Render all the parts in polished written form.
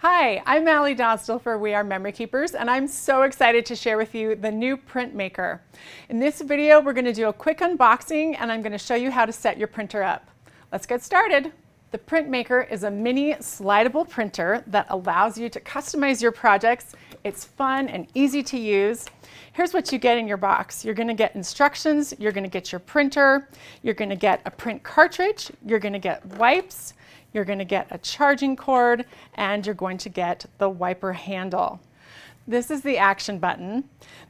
Hi, I'm Allie Dostal for WeR Memory Keepers, and I'm so excited to share with you the new PRINTMAKER. In this video, we're going to do a quick unboxing, and I'm going to show you how to set your printer up. Let's get started. The PRINTMAKER is a mini slidable printer that allows you to customize your projects. It's fun and easy to use. Here's what you get in your box. You're going to get instructions, you're going to get your printer, you're going to get a print cartridge, you're going to get wipes, you're going to get a charging cord, and you're going to get the wiper handle. This is the action button.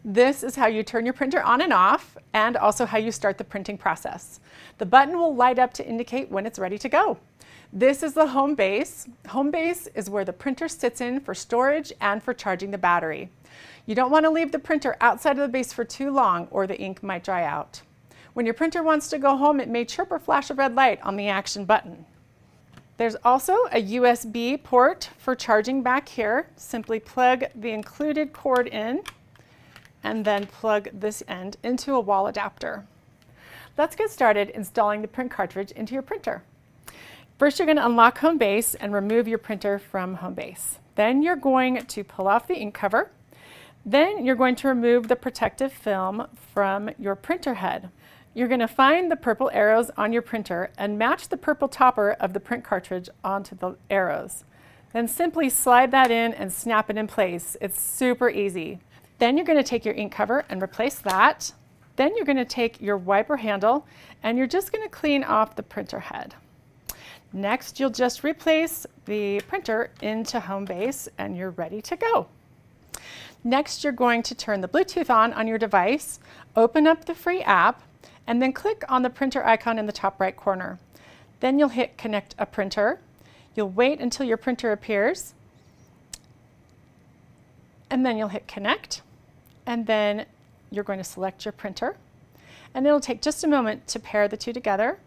This is how you turn your printer on and off, and also how you start the printing process. The button will light up to indicate when it's ready to go. This is the home base. Home base is where the printer sits in for storage and for charging the battery. You don't want to leave the printer outside of the base for too long, or the ink might dry out. When your printer wants to go home, it may chirp or flash a red light on the action button. There's also a USB port for charging back here. Simply plug the included cord in and then plug this end into a wall adapter. Let's get started installing the print cartridge into your printer. First, you're going to unlock home base and remove your printer from home base. Then you're going to pull off the ink cover. Then you're going to remove the protective film from your printer head. You're going to find the purple arrows on your printer and match the purple topper of the print cartridge onto the arrows. Then simply slide that in and snap it in place. It's super easy. Then you're going to take your ink cover and replace that. Then you're going to take your wiper handle and you're just going to clean off the printer head. Next, you'll just replace the printer into home base and you're ready to go. Next, you're going to turn the Bluetooth on your device, open up the free app, and then click on the printer icon in the top right corner. Then you'll hit Connect a Printer. You'll wait until your printer appears, and then you'll hit Connect, and then you're going to select your printer, and it'll take just a moment to pair the two together.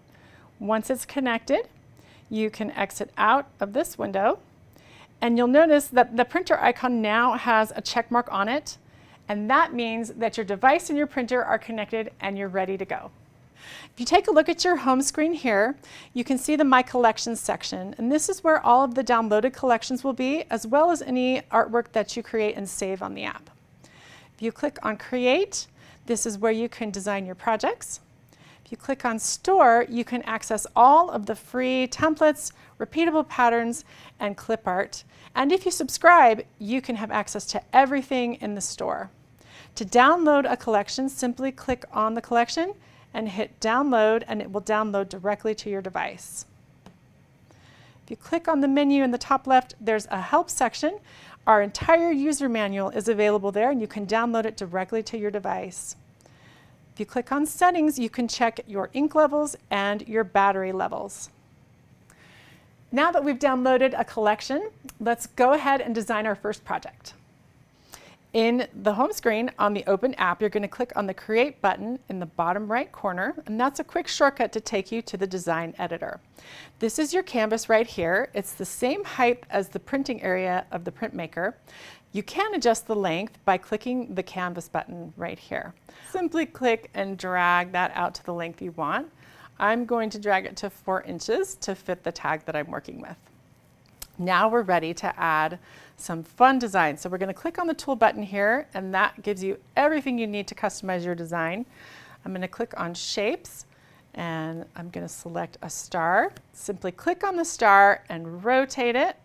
Once it's connected, you can exit out of this window, and you'll notice that the printer icon now has a check mark on it, and that means that your device and your printer are connected and you're ready to go. If you take a look at your home screen here, you can see the My Collections section, and this is where all of the downloaded collections will be, as well as any artwork that you create and save on the app. If you click on Create, this is where you can design your projects. If you click on Store, you can access all of the free templates, repeatable patterns, and clip art. And if you subscribe, you can have access to everything in the store. To download a collection, simply click on the collection and hit Download, and it will download directly to your device. If you click on the menu in the top left, there's a Help section. Our entire user manual is available there, and you can download it directly to your device. If you click on Settings, you can check your ink levels and your battery levels. Now that we've downloaded a collection, let's go ahead and design our first project. In the home screen on the Open app, you're going to click on the Create button in the bottom right corner, and that's a quick shortcut to take you to the design editor. This is your canvas right here. It's the same height as the printing area of the PRINTMAKER. You can adjust the length by clicking the Canvas button right here. Simply click and drag that out to the length you want. I'm going to drag it to 4 inches to fit the tag that I'm working with. Now we're ready to add some fun designs. So we're going to click on the tool button here, and that gives you everything you need to customize your design. I'm going to click on Shapes, and I'm going to select a star. Simply click on the star and rotate it.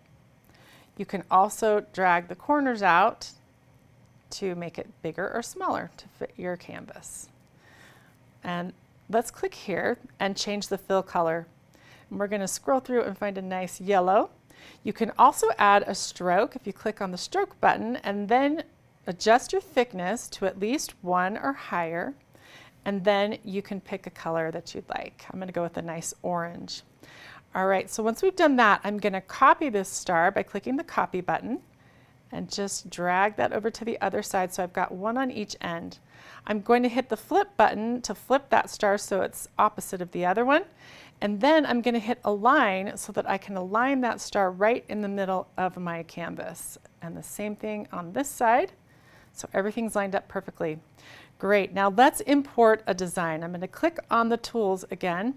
You can also drag the corners out to make it bigger or smaller to fit your canvas. And let's click here and change the fill color. And we're going to scroll through and find a nice yellow. You can also add a stroke if you click on the stroke button, and then adjust your thickness to at least 1 or higher, and then you can pick a color that you'd like. I'm going to go with a nice orange. All right, so once we've done that, I'm going to copy this star by clicking the copy button and just drag that over to the other side, so I've got one on each end. I'm going to hit the flip button to flip that star so it's opposite of the other one, and then I'm going to hit align so that I can align that star right in the middle of my canvas. And the same thing on this side, so everything's lined up perfectly. Great, now let's import a design. I'm going to click on the tools again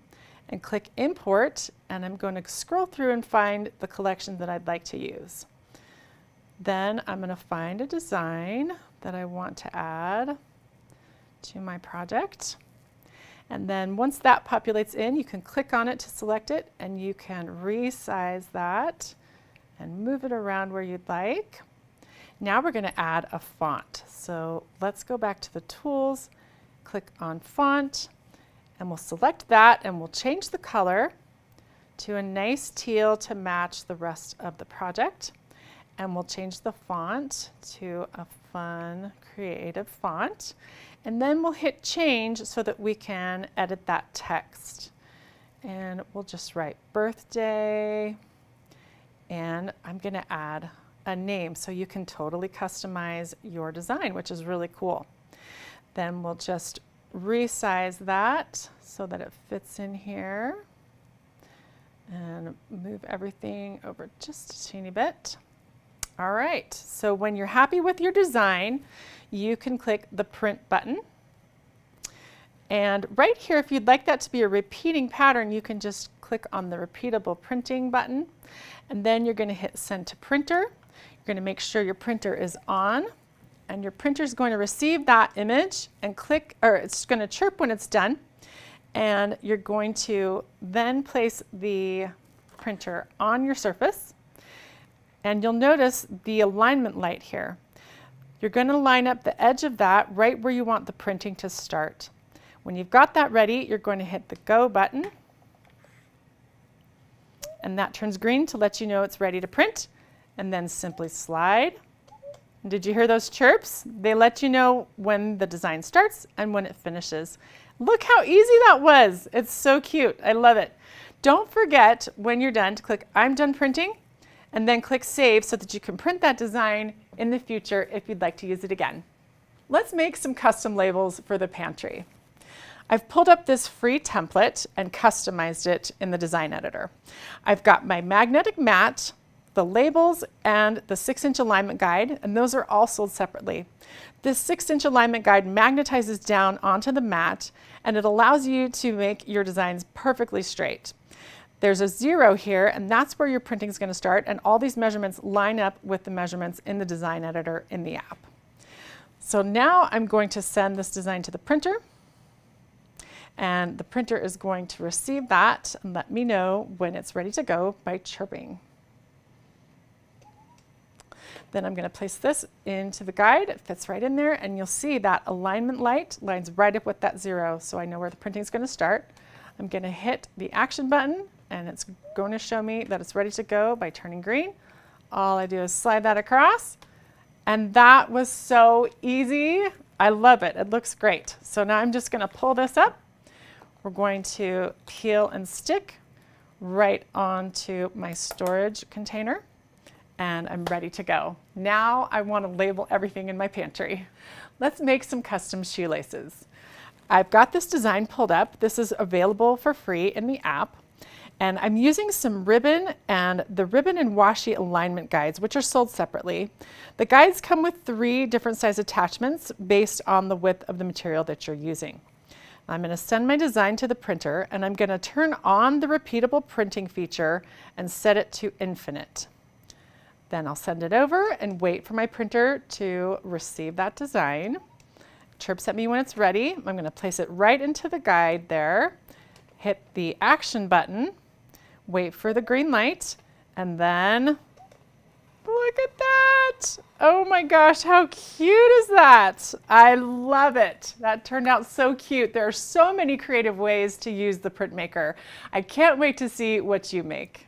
and click Import, and I'm going to scroll through and find the collection that I'd like to use. Then I'm going to find a design that I want to add to my project. And then once that populates in, you can click on it to select it, and you can resize that and move it around where you'd like. Now we're going to add a font. So let's go back to the tools, click on font, and we'll select that, and we'll change the color to a nice teal to match the rest of the project. And we'll change the font to a fun, creative font. And then we'll hit change so that we can edit that text. And we'll just write birthday. And I'm going to add a name so you can totally customize your design, which is really cool. Then we'll just resize that so that it fits in here. And move everything over just a teeny bit. All right, so when you're happy with your design, you can click the print button. And right here, if you'd like that to be a repeating pattern, you can just click on the repeatable printing button. And then you're going to hit send to printer. You're going to make sure your printer is on. And your printer is going to receive that image and click, or it's going to chirp when it's done. And you're going to then place the printer on your surface. And you'll notice the alignment light here. You're going to line up the edge of that right where you want the printing to start. When you've got that ready, you're going to hit the go button. And that turns green to let you know it's ready to print. And then simply slide. Did you hear those chirps? They let you know when the design starts and when it finishes. Look how easy that was. It's so cute. I love it. Don't forget when you're done to click I'm done printing and then click save so that you can print that design in the future if you'd like to use it again. Let's make some custom labels for the pantry. I've pulled up this free template and customized it in the design editor. I've got my magnetic mat, the labels, and the 6-inch alignment guide, and those are all sold separately. This 6-inch alignment guide magnetizes down onto the mat, and it allows you to make your designs perfectly straight. There's a 0 here, and that's where your printing is going to start, and all these measurements line up with the measurements in the design editor in the app. So now I'm going to send this design to the printer, and the printer is going to receive that and let me know when it's ready to go by chirping. Then I'm going to place this into the guide. It fits right in there, and you'll see that alignment light lines right up with that 0, so I know where the printing is going to start. I'm going to hit the action button, and it's going to show me that it's ready to go by turning green. All I do is slide that across, and that was so easy. I love it. It looks great. So now I'm just going to pull this up. We're going to peel and stick right onto my storage container. And I'm ready to go. Now I want to label everything in my pantry. Let's make some custom shoelaces. I've got this design pulled up. This is available for free in the app. And I'm using some ribbon and the ribbon and washi alignment guides, which are sold separately. The guides come with 3 different size attachments based on the width of the material that you're using. I'm going to send my design to the printer, and I'm going to turn on the repeatable printing feature and set it to infinite. Then I'll send it over and wait for my printer to receive that design. It chirps at me when it's ready. I'm going to place it right into the guide there, hit the action button, wait for the green light, and then look at that. Oh my gosh, how cute is that? I love it. That turned out so cute. There are so many creative ways to use the PRINTMAKER. I can't wait to see what you make.